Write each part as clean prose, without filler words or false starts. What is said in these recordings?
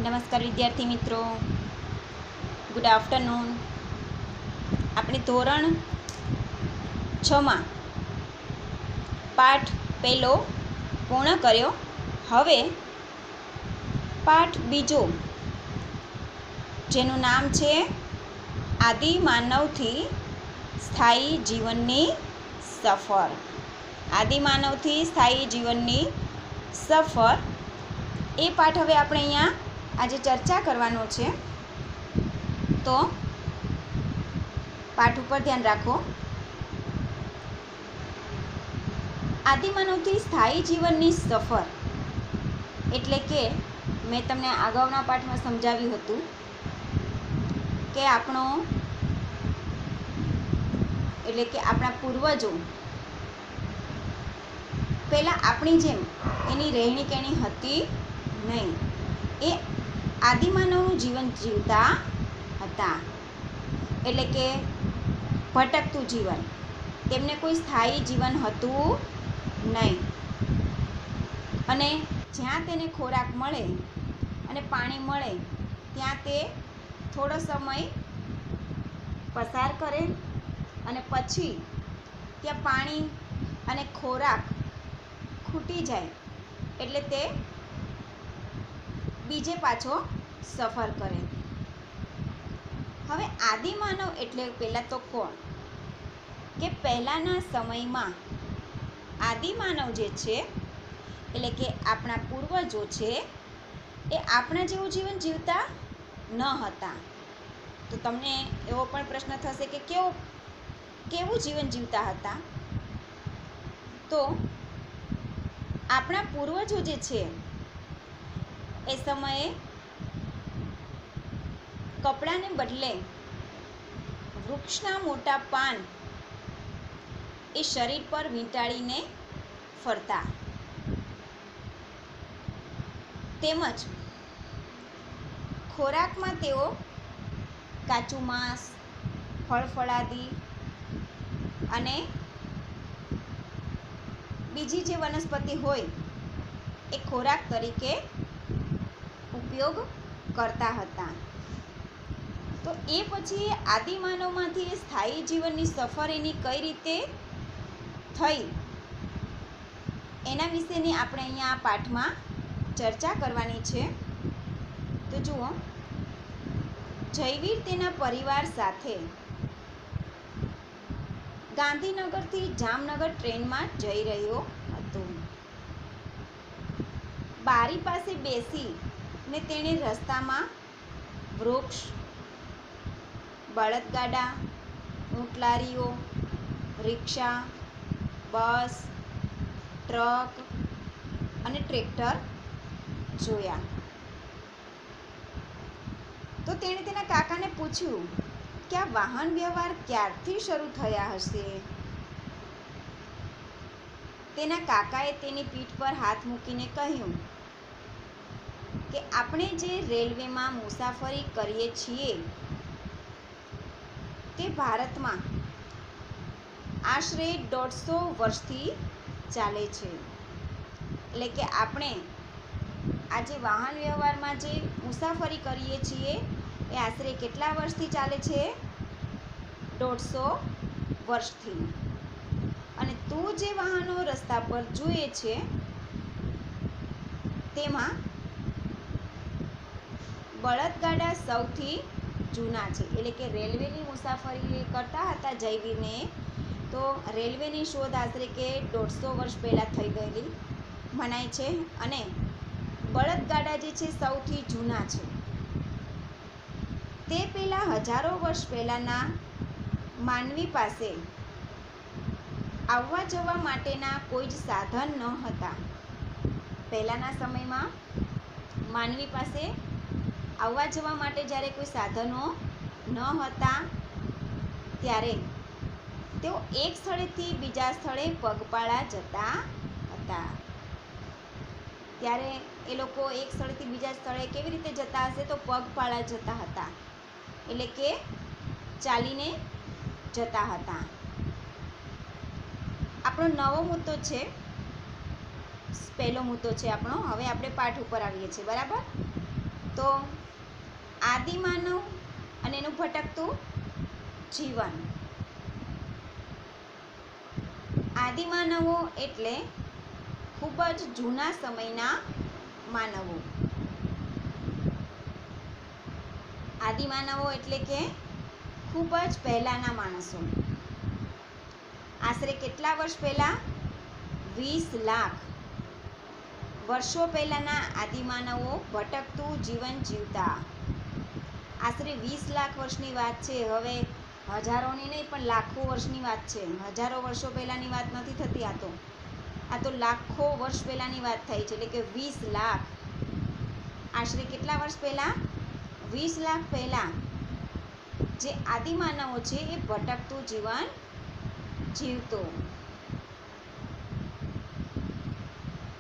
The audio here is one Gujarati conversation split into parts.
નમસ્કાર વિદ્યાર્થી મિત્રો, ગુડ આફ્ટરનૂન. આપણે ધોરણ 6માં પાઠ પહેલો પૂર્ણ કર્યો. હવે પાઠ બીજો, જેનું નામ છે આદિ માનવથી સ્થાયી જીવનની સફર. આદિ માનવથી સ્થાયી જીવનની સફર, એ પાઠ હવે આપણે અહીંયા આજે ચર્ચા કરવાનો છે. તો પાઠ ઉપર ધ્યાન રાખો. આદિમાનવથી સ્થાયી જીવનની સફર એટલે કે મેં તમને અગાઉના પાઠમાં સમજાવ્યું હતું કે આપણા પૂર્વજો પહેલાં આપણી જેમ એની રહેણી કહેણી હતી નહીં. એ આદિમાનવનું જીવન જીવતા હતા, એટલે કે ભટકતું જીવન. તેમને કોઈ સ્થાયી જીવન હતું નહીં, અને જ્યાં તેને ખોરાક મળે અને પાણી મળે ત્યાં તે થોડો સમય પસાર કરે, અને પછી ત્યાં પાણી અને ખોરાક ખૂટી જાય એટલે તે બીજે પાછો સફર કરે. હવે આદિમાનવ એટલે પહેલાં તો કોણ? કે પહેલાંના સમયમાં આદિમાનવ જે છે, એટલે કે આપણા પૂર્વજો છે, એ આપણા જેવું જીવન જીવતા ન હતા. તો તમને એવો પણ પ્રશ્ન થશે કે કેવું જીવન જીવતા હતા? તો આપણા પૂર્વજો જે છે એ સમયે કપડાને બદલે વૃક્ષના મોટા પાન એ શરીર પર વીંટાળીને ફરતા, તેમજ ખોરાકમાં તેઓ કાચું માંસ, ફળફળાદી અને બીજી જે વનસ્પતિ હોય એ ખોરાક તરીકે ઉપયોગ કરતા હતા. તો એ પછી આદિમાનવમાંથી સ્થાયી જીવનની સફર એની કઈ રીતે થઈ, એના વિશેની આપણે અહીંયા આ પાઠમાં ચર્ચા કરવાની છે. તો જુઓ, જયવીર તેના પરિવાર સાથે ગાંધીનગરથી જામનગર ટ્રેનમાં જઈ રહ્યો હતો. બારી પાસે બેસીને તેણે રસ્તામાં વૃક્ષ, બળદગાડા, ઊંટલારીઓ, રિક્ષા, બસ, ટ્રક અને ટ્રેક્ટર જોયા. તો તેણે તેના કાકાને પૂછ્યું કે આ વાહન વ્યવહાર ક્યારથી શરૂ થયા હશે? તેના કાકાએ તેની પીઠ પર હાથ મૂકીને કહ્યું કે આપણે જે રેલવેમાં મુસાફરી કરીએ છીએ તે ભારતમાં આશરે 150 વર્ષથી ચાલે છે. એટલે કે આપણે આ જે વાહન વ્યવહારમાં જે મુસાફરી કરીએ છીએ એ આશરે કેટલા વર્ષથી ચાલે છે? 150 વર્ષથી. અને તું જે વાહનો રસ્તા પર જોઈએ છે તેમાં બળદગાડા સૌથી જૂના છે. એટલે કે રેલવેની મુસાફરી કરતા હતા જયવીરને, તો રેલવેની શોધ આશરે કે 150 વર્ષ પહેલાં થઈ ગયેલી મનાય છે, અને બળદગાડા જે છે સૌથી જૂના છે. તે પહેલાં હજારો વર્ષ પહેલાંના માનવી પાસે આવવા જવા માટેના કોઈ જ સાધન ન હતા. પહેલાંના સમયમાં માનવી પાસે આવવા જવા માટે જ્યારે કોઈ સાધનો ન હતા, ત્યારે તેઓ એક સ્થળેથી બીજા સ્થળે પગપાળા જતા હતા. ત્યારે એ લોકો એક સ્થળેથી બીજા સ્થળે કેવી રીતે જતા હશે? તો પગપાળા જતા હતા, એટલે કે ચાલીને જતા હતા. આપણો નવો મુદ્દો છે, પહેલો મુદ્દો છે આપણો. હવે આપણે પાઠ ઉપર આવીએ છીએ, બરાબર? તો આદિમાનવ અને એનું ભટકતું જીવન. આદિમાનવો એટલે ખૂબ જ જૂના સમયના માનવો. આદિમાનવો એટલે કે ખૂબ જ પહેલાંના માણસો. આશરે કેટલા વર્ષ પહેલાં? 20 લાખ વર્ષો પહેલાંના આદિમાનવો ભટકતું જીવન જીવતા. આશરે 20 લાખ વર્ષની વાત છે. હવે હજારોની નહીં પણ લાખો વર્ષની વાત છે. હજારો વર્ષો પહેલાંની વાત નથી થતી. આ તો લાખો વર્ષ પહેલાંની વાત થઈ છે. એટલે કે 20 લાખ. આશરે કેટલા વર્ષ પહેલાં? 20 લાખ પહેલાં જે આદિમાનવો છે એ ભટકતું જીવન જીવતો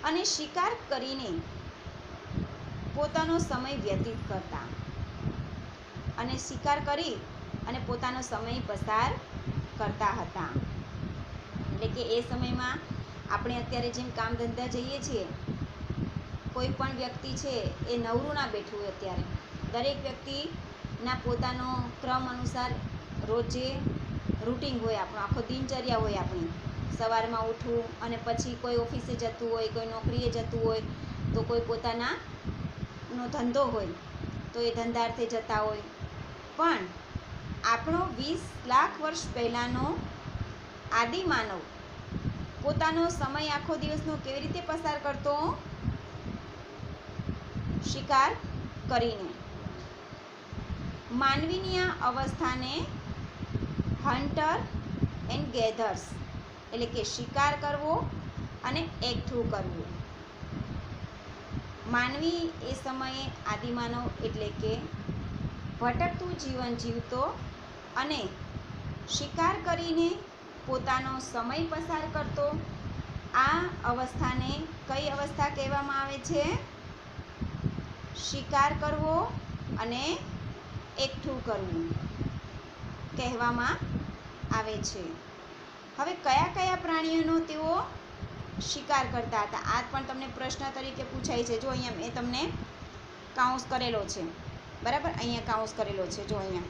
અને શિકાર કરીને પોતાનો સમય વ્યતીત કરતા. અને શિકાર કરી અને પોતાનો સમય પસાર કરતા હતા. એટલે કે એ સમયમાં આપણે અત્યારે જેમ કામ ધંધા જઈએ છીએ, કોઈ પણ વ્યક્તિ છે એ નવરું ના બેઠું હોય. અત્યારે દરેક વ્યક્તિના પોતાનો ક્રમ અનુસાર રોજે રૂટિન હોય, આપણો આખો દિનચર્યા હોય. આપણી સવારમાં ઉઠવું અને પછી કોઈ ઓફિસે જતું હોય, કોઈ નોકરીએ જતું હોય, તો કોઈ પોતાનો ધંધો હોય તો એ ધંધાર્થે જતા હોય. પણ આપણો 20 લાખ વર્ષ પહેલાંનો આદિમાનવ પોતાનો સમય આખો દિવસનો કેવી રીતે પસાર કરતો? શિકાર કરીને. માનવીની આ અવસ્થાને હન્ટર એન્ડ ગેધર્સ એટલે કે શિકાર કરવો અને એકઠું કરવું. માનવી એ સમયે આદિમાનવ એટલે કે ભટકતું જીવન જીવતો અને શિકાર કરીને પોતાનો સમય પસાર કરતો. આ અવસ્થાને કઈ અવસ્થા કહેવામાં આવે છે? શિકાર કરવો અને એકઠું કરવું કહેવામાં આવે છે. હવે કયા કયા પ્રાણીઓનો તેઓ શિકાર કરતા હતા? આ પણ તમને પ્રશ્ન તરીકે પૂછાય છે. જો અહીંયા મેં તમને કાઉન્સ કરેલો છે, બરાબર? અહીંયા કાઉન્સ કરેલો છે, જો અહીંયા,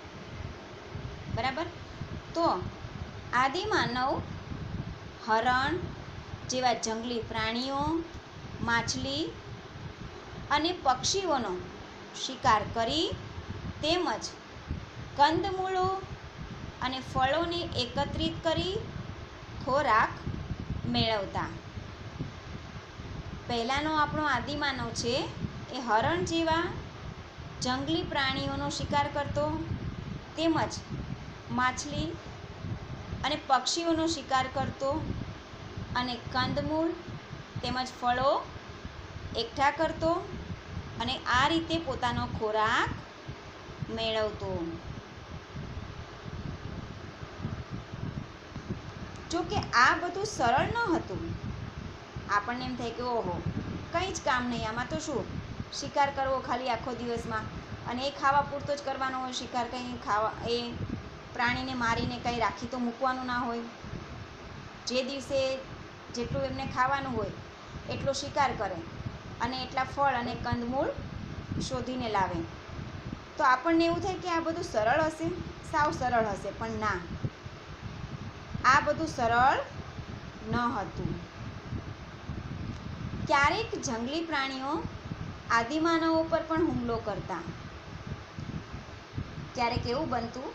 બરાબર? તો આદિમાનવ હરણ જેવા જંગલી પ્રાણીઓ, માછલી અને પક્ષીઓનો શિકાર કરી તેમજ કંદમૂળો અને ફળોને એકત્રિત કરી ખોરાક મેળવતા. પહેલાંનો આપણો આદિમાનવ છે એ હરણ જેવા જંગલી પ્રાણીઓનો શિકાર કરતો તેમજ માછલી અને પક્ષીઓનો શિકાર કરતો અને કંદમૂળ તેમજ ફળો એકઠા કરતો અને આ રીતે પોતાનો ખોરાક મેળવતો. જો કે આ બધું સરળ ન હતું. આપણને એમ થાય કે ઓહો, કંઈ જ કામ નહીં, આમાં તો શું શિકાર કરવો ખાલી આખો દિવસમાં, અને એ ખાવા પૂરતો જ કરવાનો હોય શિકાર. કંઈ ખાવા એ પ્રાણીને મારીને કંઈ રાખી તો મૂકવાનું ના હોય. જે દિવસે જેટલું એમને ખાવાનું હોય એટલો શિકાર કરે અને એટલા ફળ અને કંદમૂળ શોધીને લાવે. તો આપણને એવું થાય કે આ બધું સરળ હશે, સાવ સરળ હશે, પણ ના, આ બધું સરળ ન હતું. ક્યારેક જંગલી પ્રાણીઓ આદિમાનવો પર પણ હુમલો કરતા. ક્યારેક એવું બનતું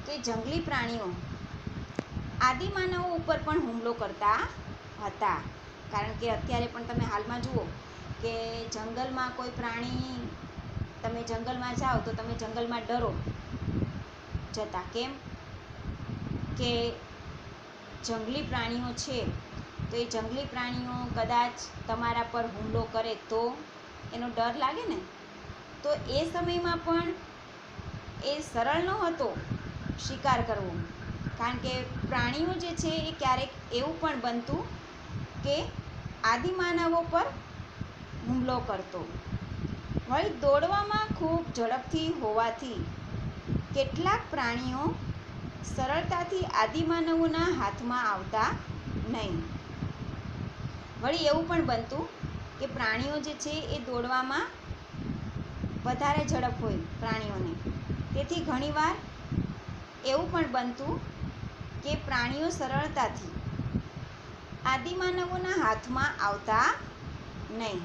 કે જંગલી પ્રાણીઓ આદિમાનવો ઉપર પણ હુમલો કરતા હતા. કારણ કે અત્યારે પણ તમે હાલમાં જુઓ કે જંગલમાં કોઈ પ્રાણી, તમે જંગલમાં જાઓ તો તમે જંગલમાં ડરો જતા. કેમ કે જંગલી પ્રાણીઓ છે, તો એ જંગલી પ્રાણીઓ કદાચ તમારા પર હુમલો કરે તો એનો ડર લાગે ને. તો એ સમયમાં પણ એ સરળ ન હતો શિકાર કરવો. કારણ કે પ્રાણીઓ જે છે એ ક્યારેક એવું પણ બનતું કે આદિમાનવો પર હુમલો કરતો. વળી દોડવામાં ખૂબ ઝડપથી હોવાથી કેટલાક પ્રાણીઓ સરળતાથી આદિમાનવોના હાથમાં આવતા નહીં. વળી એવું પણ બનતું કે પ્રાણીઓ જે છે એ દોડવામાં વધારે ઝડપ હોય પ્રાણીઓને. તેથી ઘણીવાર એવું પણ બનતું કે પ્રાણીઓ સરળતાથી આદિમાનવોના હાથમાં આવતા નહીં.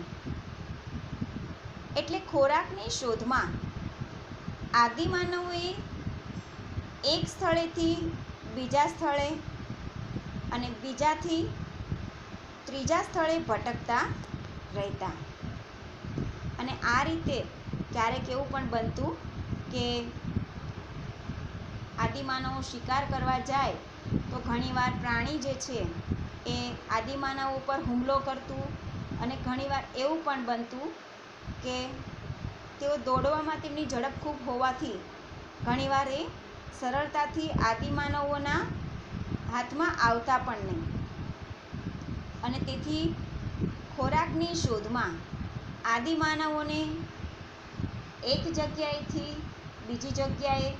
એટલે ખોરાકની શોધમાં આદિમાનવોએ એક સ્થળેથી બીજા સ્થળે અને બીજાથી ત્રીજા સ્થળે ભટકતા રહેતા. અને આ રીતે ક્યારેક એવું પણ બનતું કે આદિમાનવો શિકાર કરવા જાય તો ઘણીવાર પ્રાણી જે છે એ આદિમાનવો પર હુમલો કરતું. અને ઘણીવાર એવું પણ બનતું કે તેઓ દોડવામાં તેમની ઝડપ ખૂબ હોવાથી ઘણીવાર એ સરળતાથી આદિમાનવોના હાથમાં આવતા પણ નહીં. અને તેથી ખોરાકની શોધમાં આદિમાનવોને એક જગ્યાએથી બીજી જગ્યાએ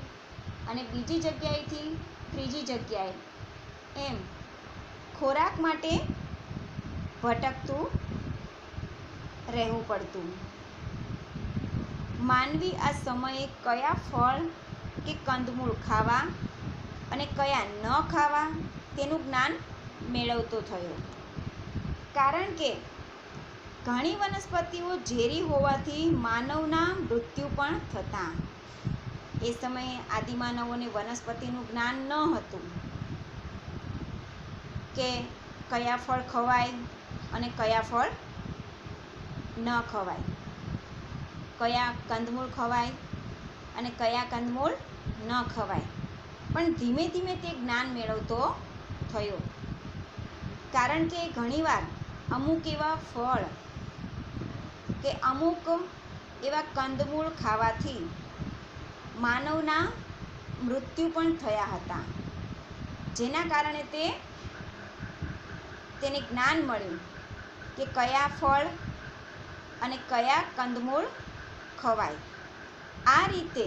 અને બીજી જગ્યાએથી ત્રીજી જગ્યાએ એમ ખોરાક માટે ભટકતું રહેવું પડતું. માનવી આ સમયે કયા ફળ કે કંદમૂળ ખાવા અને કયા ન ખાવા તેનું જ્ઞાન મેળવતો થયો. કારણ કે ઘણી વનસ્પતિઓ ઝેરી હોવાથી માનવના મૃત્યુ પણ થતા. એ સમયે આદિમાનવોને વનસ્પતિનું જ્ઞાન ન હતું કે કયા ફળ ખવાય અને કયા ફળ ન ખવાય, કયા કંદમૂળ ખવાય અને કયા કંદમૂળ ન ખવાય. પણ ધીમે ધીમે તે જ્ઞાન મેળવતો થયો. કારણ કે ઘણીવાર અમુક એવા ફળ કે અમુક એવા કંદમૂળ ખાવાથી માનવના મૃત્યુ પણ થયા હતા. જેના કારણે તેને જ્ઞાન મળ્યું કે કયા ફળ અને કયા કંદમૂળ ખવાય. આ રીતે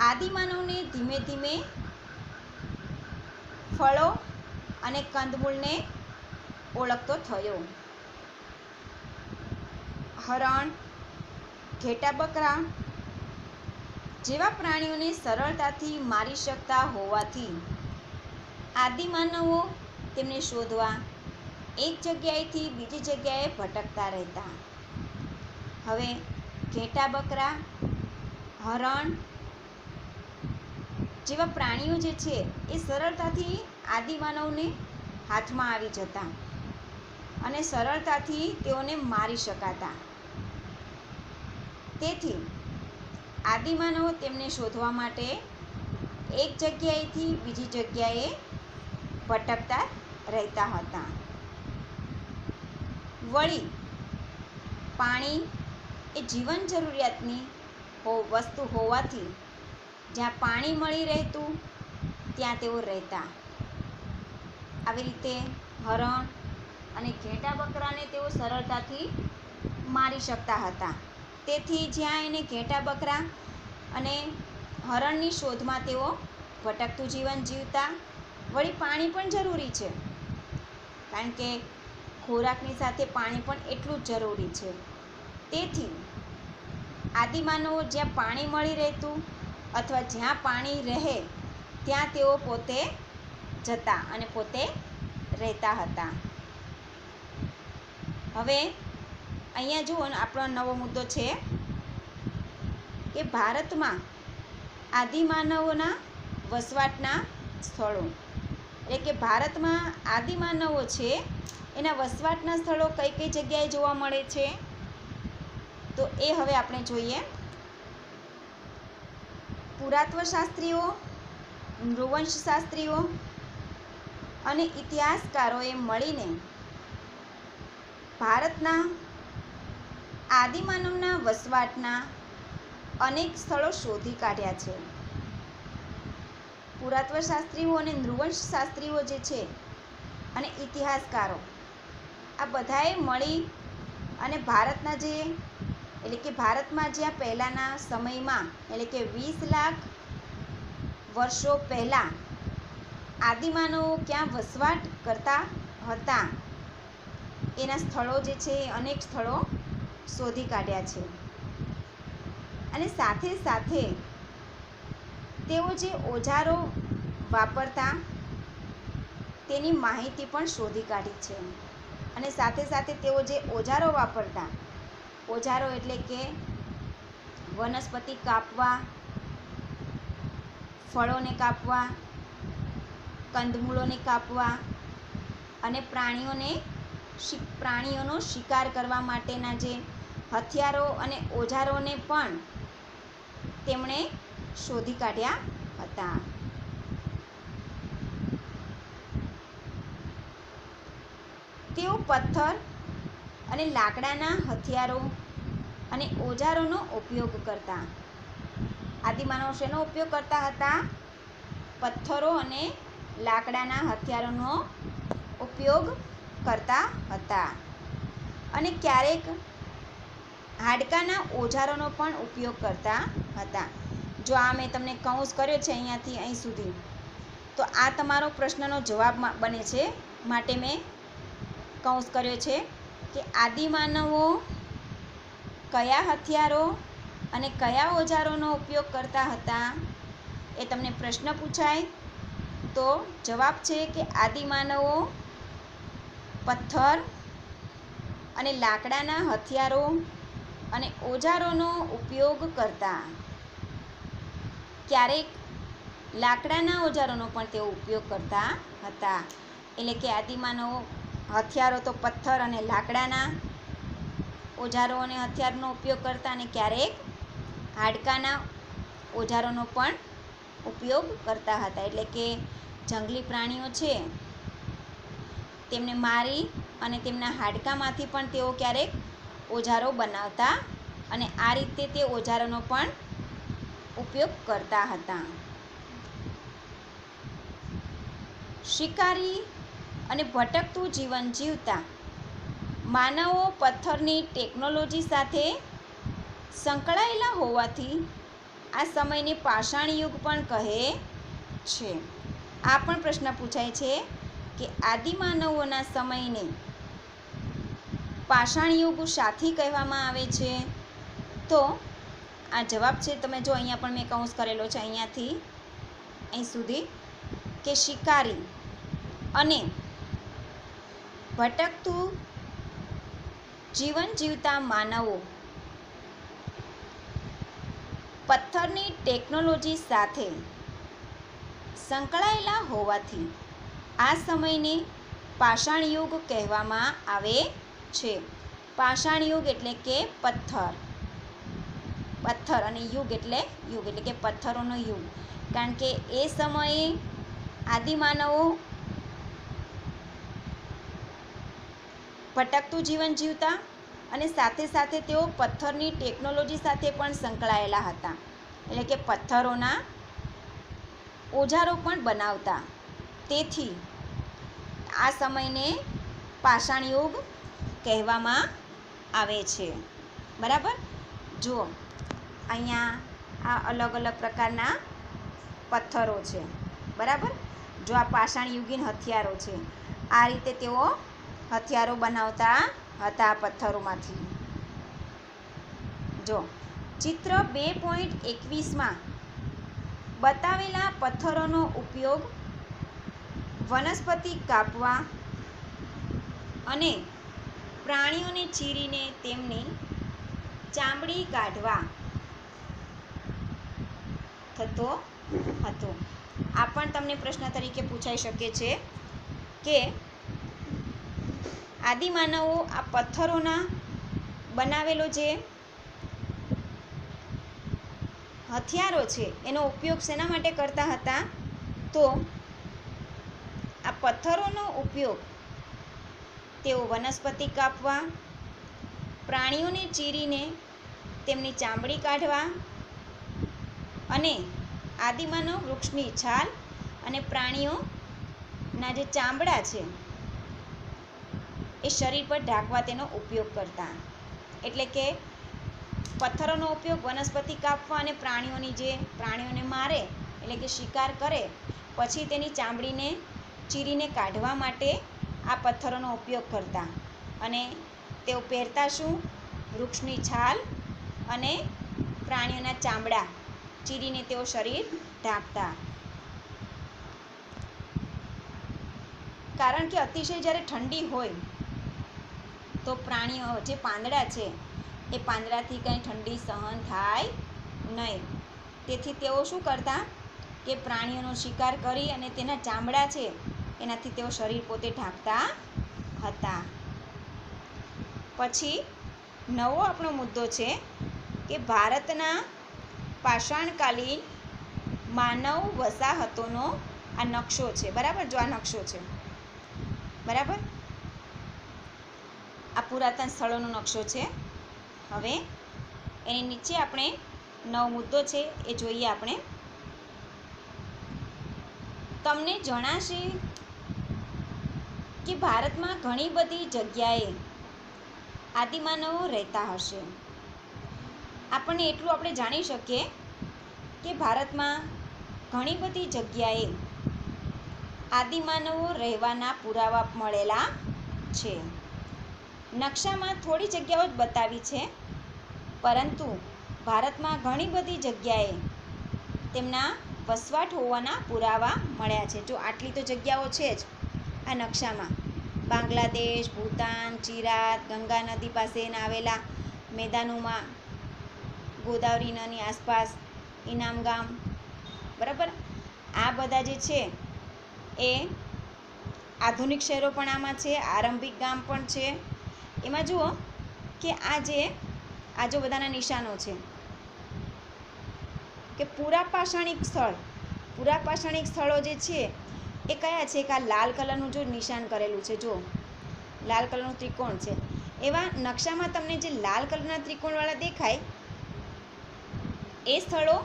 આદિમાનવને ધીમે ધીમે ફળો અને કંદમૂળને ઓળખતો થયો. હરણ, ઘેટા બકરા જેવા પ્રાણીઓને સરળતાથી મારી શકતા હોવાથી આદિમાનવો તેમને શોધવા એક જગ્યાએથી બીજી જગ્યાએ ભટકતા રહેતા. હવે ઘેટા બકરા, હરણ જેવા પ્રાણીઓ જે છે એ સરળતાથી આદિમાનવને હાથમાં આવી જતા અને સરળતાથી તેઓને મારી શકાતા. તેથી આદિમાનવો તેમને શોધવા માટે એક જગ્યાએથી બીજી જગ્યાએ ભટકતા રહેતા હતા. વળી પાણી એ જીવન જરૂરિયાતની વસ્તુ હોવાથી જ્યાં પાણી મળી રહેતું ત્યાં તેઓ રહેતા. આવી રીતે હરણ અને ઘેટા બકરાને તેઓ સરળતાથી મારી શકતા હતા. તેથી જ્યાં એને ઘેટા બકરા અને હરણની શોધમાં તેઓ ભટકતું જીવન જીવતા. વળી પાણી પણ જરૂરી છે, કારણ કે ખોરાકની સાથે પાણી પણ એટલું જ જરૂરી છે. તેથી આદિમાનવો જ્યાં પાણી મળી રહેતું અથવા જ્યાં પાણી રહે ત્યાં તેઓ પોતે જતા અને પોતે રહેતા હતા. હવે અહીંયા જુઓ, આપણો નવો મુદ્દો છે કે ભારતમાં આદિમાનવોના વસવાટના સ્થળો. એટલે કે ભારતમાં આદિમાનવો છે એના વસવાટના સ્થળો કઈ કઈ જગ્યાએ જોવા મળે છે, તો એ હવે આપણે જોઈએ. પુરાતત્વશાસ્ત્રીઓ, નૃવંશશાસ્ત્રીઓ અને ઇતિહાસકારોએ મળીને ભારતના આદિમાનવના વસવાટના અનેક સ્થળો શોધી કાઢ્યા છે. પુરાતત્વશાસ્ત્રીઓ અને નૃવંશશાસ્ત્રીઓ જે છે અને ઇતિહાસકારો આ બધાએ મળી અને ભારતના જે એટલે કે ભારતમાં જ્યાં પહેલાંના સમયમાં એટલે કે 20 લાખ વર્ષો પહેલાં આદિમાનવો ક્યાં વસવાટ કરતા હતા એના સ્થળો જે છે એ અનેક સ્થળો શોધી કાઢ્યા છે. અને સાથે સાથે તેઓ જે ઓજારો વાપરતા તેની માહિતી પણ શોધી કાઢી છે. અને સાથે સાથે તેઓ જે ઓજારો વાપરતા, ઓજારો એટલે કે વનસ્પતિ કાપવા, ફળોને કાપવા, કંદમૂળોને કાપવા અને પ્રાણીઓનો શિકાર કરવા માટેના જે હથિયારો અને ઓજારોને પણ તેમણે શોધી કાઢ્યા હતા. તેઓ પથ્થર અને લાકડાના હથિયારો અને ઓજારોનો ઉપયોગ કરતા. આદિમાનવ શેનો ઉપયોગ કરતા હતા? પથ્થરો અને લાકડાના હથિયારોનો ઉપયોગ કરતા હતા. અને ક્યારેક હાડકાના ઓજારોનો પણ ઉપયોગ કરતા હતા. જો આ મેં તમને કૌંસ કર્યો છે અહીંયાથી અહીં સુધી, તો આ તમારો પ્રશ્નનો જવાબ બને છે. માટે મેં કૌંસ કર્યો છે કે આદિમાનવો કયા હથિયારો અને કયા ઓજારોનો ઉપયોગ કરતા હતા. એ તમને પ્રશ્ન પૂછાય તો જવાબ છે કે આદિમાનવો પથ્થર અને લાકડાના હથિયારો અને ઓજારોનો ઉપયોગ કરતા. ક્યારેક લાકડાના ઓજારોનો પણ તેઓ ઉપયોગ કરતા હતા. એટલે કે આદિમાનવો હથિયારો તો પથ્થર અને લાકડાના ઓજારો અને હથિયારનો ઉપયોગ કરતા, અને ક્યારેક હાડકાના ઓજારોનો પણ ઉપયોગ કરતા હતા. એટલે કે જંગલી પ્રાણીઓ છે તેમને મારી અને તેમના હાડકામાંથી પણ તેઓ ક્યારેક ઓજારો બનાવતા, અને આ રીતે તે ઓજારોનો પણ ઉપયોગ કરતા હતા. શિકારી અને ભટકતું જીવન જીવતા માનવો પથ્થરની ટેકનોલોજી સાથે સંકળાયેલા હોવાથી આ સમયને પાષાણ યુગ પણ કહે છે. આ પણ પ્રશ્ન પૂછાય છે કે આદિમાનવોના સમયને પાષાણ યુગ શાથી કહેવામાં આવે છે. તો આ જવાબ છે, તમે જો અહીંયા પણ મેં કૌંસ કરેલો છે અહીંયાથી અહીં સુધી, કે શિકારી અને ભટકતું જીવન જીવતા માનવો પથ્થરની ટેકનોલોજી સાથે સંકળાયેલા હોવાથી આ સમયને પાષાણ યુગ કહેવામાં આવે છે. પાષાણ યુગ એટલે કે પથ્થર અને યુગ એટલે કે પથ્થરોનો યુગ. કારણ કે એ સમયે આદિમાનવો ભટકતું જીવન જીવતા અને સાથે સાથે તેઓ પથ્થરની ટેકનોલોજી સાથે પણ સંકળાયેલા હતા. એટલે કે પથ્થરોના ઓજારો પણ બનાવતા. તેથી આ સમયને પાષાણ યુગ કહેવામાં આવે છે. બરાબર. જુઓ અહીંયા આ અલગ અલગ પ્રકારના પથ્થરો છે. બરાબર. જો આ પાષાણ યુગીન હથિયારો છે. આ રીતે તેઓ હથિયારો બનાવતા હતા પથ્થરોમાંથી. જો ચિત્ર 2.21માં બતાવેલા પથ્થરોનો ઉપયોગ વનસ્પતિ કાપવા અને પ્રાણીઓને ચીરીને તેમની ચામડી કાઢવા થતો હતો. આ પણ તમને પ્રશ્ન તરીકે પૂછાઈ શકે છે કે આદિમાનવો આ પથ્થરોના બનાવેલો જે હથિયારો છે એનો ઉપયોગ શેના માટે કરતા હતા. તો આ પથ્થરોનો ઉપયોગ તેઓ વનસ્પતિ કાપવા, પ્રાણીઓને ચીરીને તેમની ચામડી કાઢવા અને આદિમાનવ વૃક્ષની છાલ અને પ્રાણીઓના જે ચામડા છે એ શરીર પર ઢાંકવા તેનો ઉપયોગ કરતા. એટલે કે પથ્થરોનો ઉપયોગ વનસ્પતિ કાપવા અને પ્રાણીઓને મારે એટલે કે શિકાર કરે પછી તેની ચામડીને ચીરીને કાઢવા માટે આ પથ્થરોનો ઉપયોગ કરતા. અને તેઓ પહેરતા શું? વૃક્ષની છાલ અને પ્રાણીઓના ચામડા ચીરીને તેઓ શરીર ઢાંકતા. કારણ કે અતિશય જ્યારે ઠંડી હોય તો પ્રાણીઓ જે પાંદડા છે એ પાંદડાથી કંઈ ઠંડી સહન થાય નહીં. તેથી તેઓ શું કરતા કે પ્રાણીઓનો શિકાર કરી અને તેના ચામડા છે એનાથી તેઓ શરીર પોતે ઢાંકતા હતા. પછી નવો આપણો મુદ્દો છે કે ભારતના પાષાણકાલીન માનવ વસાહતોનો આ નકશો છે. બરાબર, જો આ નકશો છે, બરાબર, આ પુરાતન સ્થળોનો નકશો છે. હવે એની નીચે આપણે નવો મુદ્દો છે એ જોઈએ. આપણે તમને જણાશે કે ભારતમાં ઘણી બધી જગ્યાએ આદિમાનવો રહેતા હશે. આપણને એટલું આપણે જાણી શકીએ કે ભારતમાં ઘણી બધી જગ્યાએ આદિમાનવો રહેવાના પુરાવા મળેલા છે. નકશામાં થોડી જગ્યાઓ જ બતાવી છે, પરંતુ ભારતમાં ઘણી બધી જગ્યાએ તેમના વસવાટ હોવાના પુરાવા મળ્યા છે. જો આટલી તો જગ્યાઓ છે જ આ નકશામાં. બાંગ્લાદેશ, ભૂતાન, ચિરાત, ગંગા નદી પાસે આવેલા મેદાનોમાં, ગોદાવરી નદીની આસપાસ, ઇનામ ગામ, બરાબર, આ બધા જે છે એ આધુનિક શહેરો પણ આમાં છે, આરંભિક ગામ પણ છે. એમાં જુઓ કે આ જો બધાના નિશાનો છે કે પુરાપાષાણિક સ્થળો જે છે એ કયા છે કે આ લાલ કલરનું જો નિશાન કરેલું છે, જો લાલ કલરનું ત્રિકોણ છે, એવા નકશામાં તમને જે લાલ કલરના ત્રિકોણવાળા દેખાય એ સ્થળો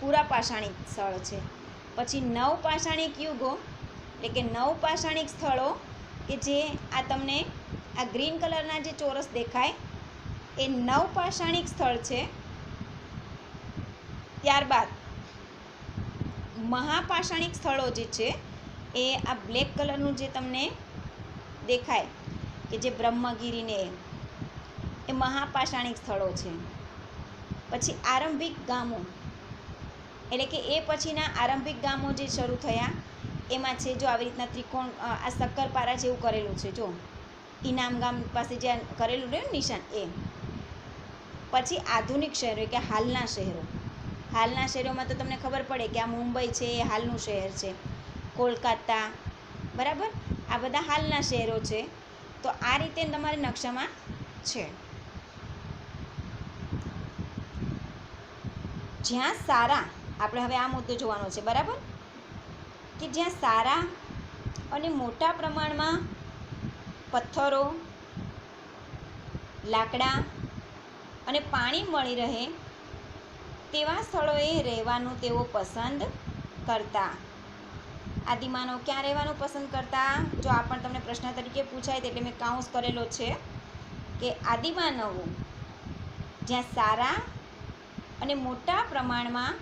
પુરાપાષાણિક સ્થળ છે. પછી નવપાષાણિક યુગો એટલે કે નવપાષાણિક સ્થળો કે જે આ તમને આ ગ્રીન કલરના જે ચોરસ દેખાય એ નવપાષાણિક સ્થળ છે. ત્યારબાદ મહાપાષાણિક સ્થળો જે છે એ આ બ્લેક કલરનું જે તમને દેખાય કે જે બ્રહ્મગીરીને એ મહાપાષાણિક સ્થળો છે. પછી આરંભિક ગામો એટલે કે એ પછીના આરંભિક ગામો જે શરૂ થયા એમાં છે જો આવી રીતના ત્રિકોણ આ શક્કરપારા જેવું કરેલું છે, જો ઇનામ ગામ પાસે જે કરેલું રહ્યું નિશાન એ. પછી આધુનિક શહેરો કે હાલના શહેરોમાં તો તમને ખબર પડે કે આ મુંબઈ છે એ હાલનું શહેર છે, કોલકાતા, બરાબર, આ બધા હાલના શહેરો છે. તો આ રીતે તમારે નકશામાં છે. જ્યાં સારા, આપણે હવે આ મુદ્દો જોવાનો છે, બરાબર, કે જ્યાં સારા અને મોટા પ્રમાણમાં પથ્થરો, લાકડા અને પાણી મળી રહે તેવા સ્થળોએ રહેવાનું તેઓ પસંદ કરતા. આદિમાનવ ક્યાં રહેવાનું પસંદ કરતા? જો આ પણ તમને પ્રશ્ન તરીકે પૂછાય એટલે મેં કાઉન્સ કરેલો છે કે આદિમાનવો જ્યાં સારા અને મોટા પ્રમાણમાં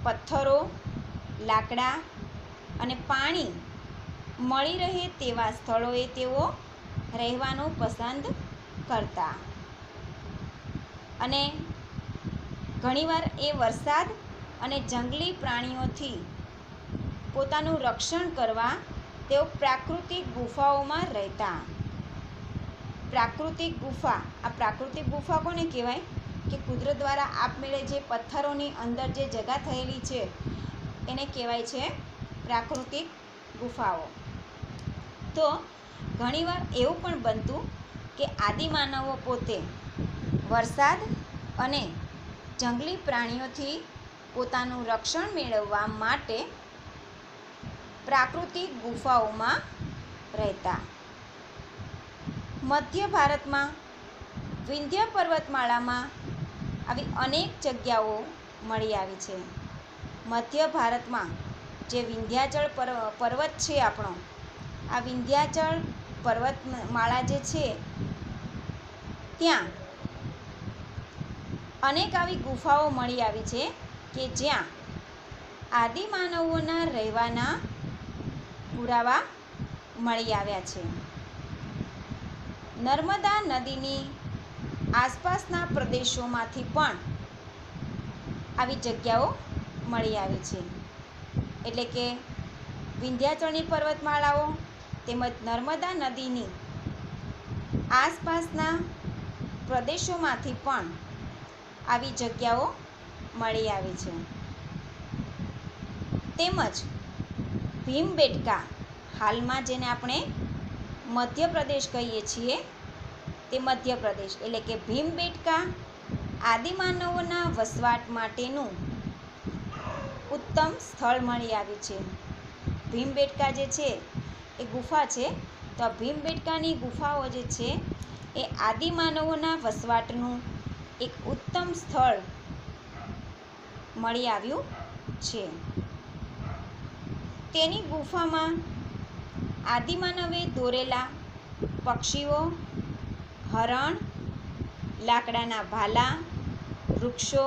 પથ્થરો, લાકડા અને પાણી મળી રહે તેવા સ્થળોએ તેઓ રહેવાનું પસંદ કરતા. અને ઘણીવાર એ વરસાદ અને જંગલી પ્રાણીઓથી પોતાનું રક્ષણ કરવા તેઓ પ્રાકૃતિક ગુફાઓમાં રહેતા. પ્રાકૃતિક ગુફા કોને કહેવાય કે કુદરત દ્વારા આપમેળે જે પથ્થરોની અંદર જે જગા થયેલી છે એને કહેવાય છે પ્રાકૃતિક ગુફાઓ. તો ઘણીવાર એવું પણ બનતું કે આદિમાનવો પોતે વરસાદ અને જંગલી પ્રાણીઓથી પોતાનું રક્ષણ મેળવવા માટે પ્રાકૃતિક ગુફાઓમાં રહેતા. મધ્ય ભારતમાં વિંધ્ય પર્વતમાળામાં આવી અનેક જગ્યાઓ મળી આવી છે. મધ્ય ભારતમાં જે વિંધ્યાચળ પર્વત છે આપણો, આ વિંધ્યાચળ પર્વતમાળા જે છે ત્યાં અનેક આવી ગુફાઓ મળી આવી છે કે જ્યાં આદિમાનવોના રહેવાના પુરાવા મળી આવ્યા છે. નર્મદા નદીની આસપાસના પ્રદેશોમાંથી પણ આવી જગ્યાઓ મળી આવી છે. એટલે કે વિંધ્યાચળની પર્વતમાળાઓ તેમજ નર્મદા નદીની આસપાસના પ્રદેશોમાંથી પણ આવી જગ્યાઓ મળી આવી છે. તેમજ ભીમબેટકા, હાલમાં જેને આપણે મધ્યપ્રદેશ કહીએ છીએ તે મધ્યપ્રદેશ, એટલે કે ભીમબેટકા આદિમાનવોના વસવાટ માટેનું ઉત્તમ સ્થળ મળી આવ્યું છે. ભીમબેટકા જે છે એ ગુફા છે, તો આ ભીમબેટકાની ગુફાઓ જે છે એ આદિમાનવોના વસવાટનું એક ઉત્તમ સ્થળ મળી આવ્યું છે. તેની ગુફામાં આદિમાનવે દોરેલા પક્ષીઓ, હરણ, લાકડાના ભાલા, વૃક્ષો,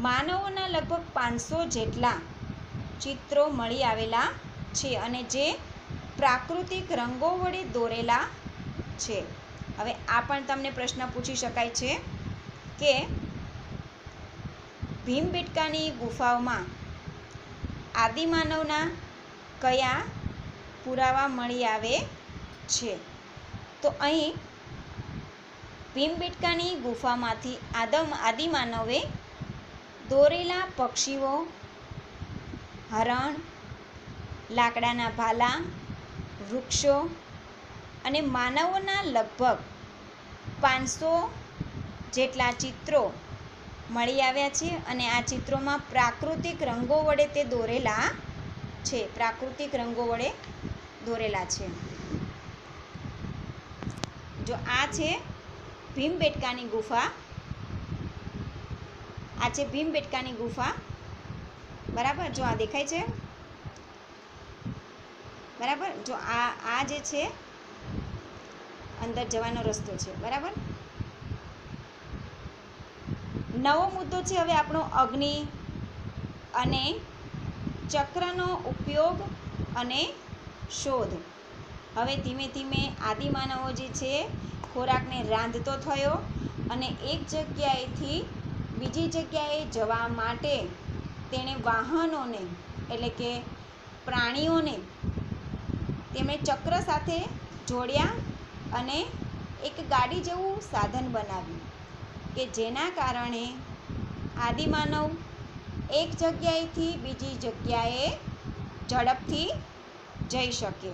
માનવોના લગભગ 500 જેટલા ચિત્રો મળી આવેલા છે અને જે પ્રાકૃતિક રંગો વડે દોરેલા છે. હવે આ પણ તમને પ્રશ્ન પૂછી શકાય છે કે ભીમબેટકાની ગુફાઓમાં આદિમાનવના કયા પુરાવા મળી આવે છે? તો અહીં ભીમબેટકાની ગુફામાંથી આદિમાનવે દોરેલા પક્ષીઓ, હરણ, લાકડાના ભાલા, વૃક્ષો અને માનવોના લગભગ 500 જેટલા ચિત્રો મળી આવ્યા છે અને આ ચિત્રોમાં પ્રાકૃતિક રંગો વડે તે દોરેલા છે. પ્રાકૃતિક રંગો વડે દોરેલા છે. જો આ છે ભીમબેટકાની ગુફા, આ છે ભીમબેટકાની ગુફા, બરાબર. જો આ દેખાય છે, બરાબર. જો આ જે છે અંદર જવાનો રસ્તો છે, બરાબર. નવો મુદ્દો છે હવે આપણો અગ્નિ અને ચક્રનો ઉપયોગ અને શોધ. હવે ધીમે ધીમે આદિમાનવો જે છે ખોરાકને રાંધતો થયો અને એક જગ્યાએથી બીજી જગ્યાએ જવા માટે તેણે વાહનોને, એટલે કે પ્રાણીઓને તેમણે ચક્ર સાથે જોડ્યા અને એક ગાડી જેવું સાધન બનાવ્યું કે જેના કારણે આદિમાનવ એક જગ્યાએથી બીજી જગ્યાએ ઝડપથી જઈ શકે.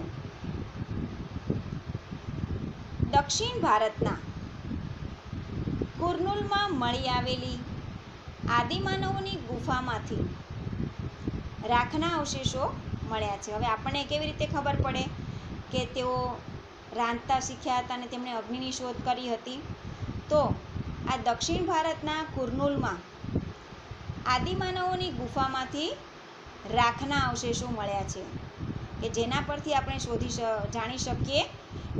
દક્ષિણ ભારતના કુર્નુલમાં મળી આવેલી આદિમાનવોની ગુફામાંથી રાખના અવશેષો મળ્યા છે. હવે આપણને કેવી રીતે ખબર પડે કે તેઓ રાંધતા શીખ્યા હતા અને તેમણે અગ્નિની શોધ કરી હતી? તો આ દક્ષિણ ભારતના કુર્નુલમાં આદિમાનવોની ગુફામાંથી રાખના અવશેષો મળ્યા છે કે જેના પરથી આપણે જાણી શકીએ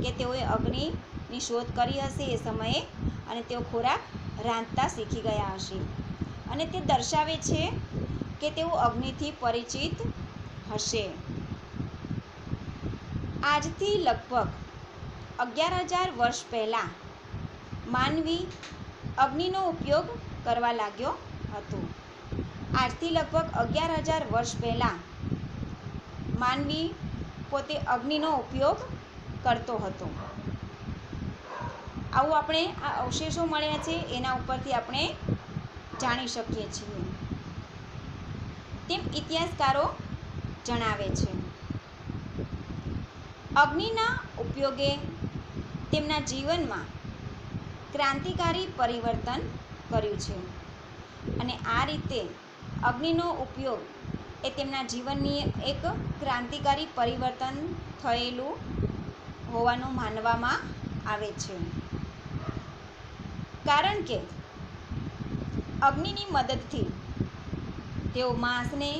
કે તેઓએ અગ્નિની શોધ કરી હશે એ સમયે અને તેઓ ખોરાક રાંધતા શીખી ગયા હશે અને તે દર્શાવે છે કે તેઓ અગ્નિથી પરિચિત હશે. આજથી લગભગ 11,000 વર્ષ પહેલાં માનવી અગ્નિનો ઉપયોગ કરવા લાગ્યો હતો. આજથી લગભગ 11,000 વર્ષ પહેલાં માનવી પોતે અગ્નિનો ઉપયોગ કરતો હતો. આવું આપણે આ અવશેષો મળ્યા છે એના ઉપરથી આપણે જાણી શકીએ છીએ તેમ ઇતિહાસકારો જણાવે છે. અગ્નિના ઉપયોગે તેમના જીવનમાં ક્રાંતિકારી પરિવર્તન કર્યું છે અને આ રીતે અગ્નિનો ઉપયોગ એ તેમના જીવનની એક ક્રાંતિકારી પરિવર્તન થયેલું હોવાનું માનવામાં આવે છે. કારણ કે અગ્નિની મદદથી તેઓ માંસને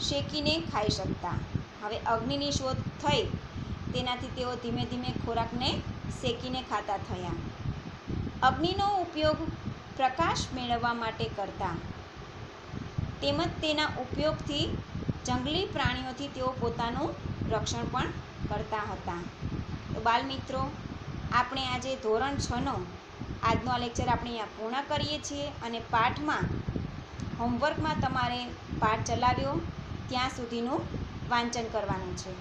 શેકીને ખાઈ શકતા. હવે અગ્નિની શોધ થઈ તેનાથી તેઓ ધીમે ધીમે ખોરાકને શેકીને ખાતા થયા. અગ્નિનો ઉપયોગ પ્રકાશ મેળવવા માટે કરતા તેમજ તેના ઉપયોગથી જંગલી પ્રાણીઓથી તેઓ પોતાનું રક્ષણ પણ કરતા હતા. તો બાળમિત્રો, આપણે આજે ધોરણ 6નો આજનો આ લેક્ચર આપણે અહીંયા પૂર્ણ કરીએ છીએ અને પાઠમાં હોમવર્કમાં તમારે પાઠ ચલાવ્યો ત્યાં સુધીનું વાંચન કરવાનું છે.